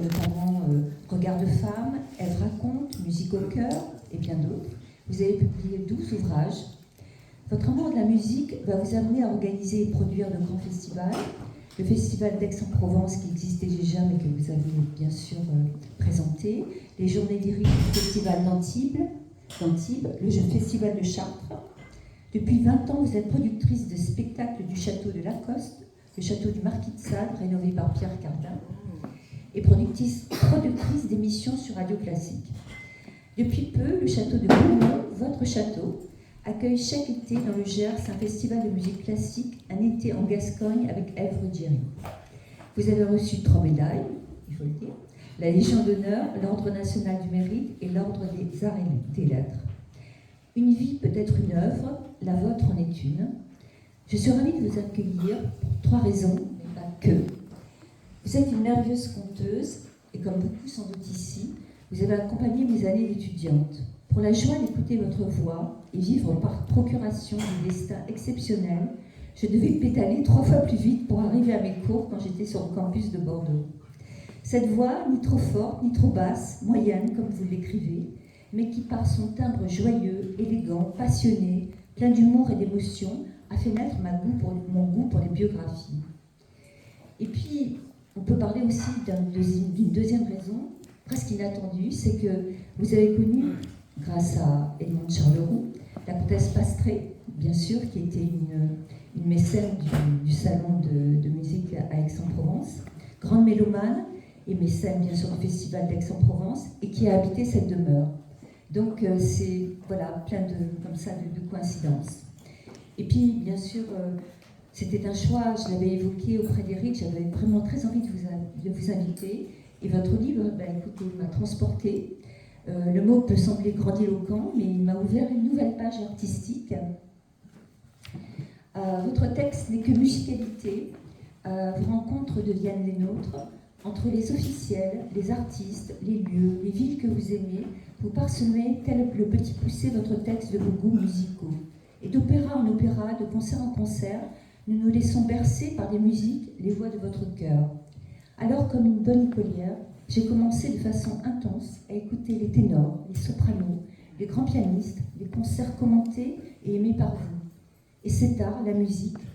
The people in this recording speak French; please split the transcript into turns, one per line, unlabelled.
notamment Regard de femme, Elle raconte, Musique au cœur et bien d'autres. Vous avez publié 12 ouvrages. Votre amour de la musique va vous amener à organiser et produire de grands festivals. Le festival d'Aix-en-Provence qui existait déjà mais que vous avez bien sûr présenté. Les journées lyriques du festival d'Antibes, le festival de Chartres. Depuis 20 ans, vous êtes productrice de spectacles du château de Lacoste, le château du Marquis de Sade, rénové par Pierre Cardin, et productrice d'émissions sur Radio Classique. Depuis peu, le château de Beaumont, votre château, accueille chaque été dans le Gers un festival de musique classique, un été en Gascogne avec Ève Ruggieri. Vous avez reçu 3 médailles, il faut le dire, la Légion d'honneur, l'Ordre national du mérite et l'Ordre des arts et des lettres. Une vie peut être une œuvre, la vôtre en est une. Je suis ravie de vous accueillir pour 3 raisons, mais pas que. Vous êtes une merveilleuse conteuse, et comme beaucoup sans doute ici, vous avez accompagné mes années d'étudiante. Pour la joie d'écouter votre voix et vivre par procuration du destin exceptionnel, je devais pédaler 3 fois plus vite pour arriver à mes cours quand j'étais sur le campus de Bordeaux. Cette voix, ni trop forte, ni trop basse, moyenne comme vous l'écrivez, mais qui par son timbre joyeux, élégant, passionné, plein d'humour et d'émotion, a fait naître mon goût pour les biographies. Et puis, on peut parler aussi d'une deuxième raison, presque inattendue, c'est que vous avez connu, grâce à Edmond de Charleroux, la comtesse Pastré, bien sûr, qui était une mécène du salon de musique à Aix-en-Provence, grande mélomane et mécène, bien sûr, du festival d'Aix-en-Provence, et qui a habité cette demeure. Donc c'est voilà, plein de coïncidences. Et puis, bien sûr, c'était un choix, je l'avais évoqué auprès d'Éric, j'avais vraiment très envie de vous inviter. Et votre livre, écoutez, m'a transporté. Le mot peut sembler grandiloquent, mais il m'a ouvert une nouvelle page artistique. Votre texte n'est que musicalité. Vos rencontres deviennent les nôtres. Entre les officiels, les artistes, les lieux, les villes que vous aimez, vous parsemez, tel le petit poussé, votre texte de vos goûts musicaux. Et d'opéra en opéra, de concert en concert, nous nous laissons bercer par des musiques, les voix de votre cœur. Alors, comme une bonne écolière, j'ai commencé de façon intense à écouter les ténors, les sopranos, les grands pianistes, les concerts commentés et aimés par vous. Et c'est tard, la musique,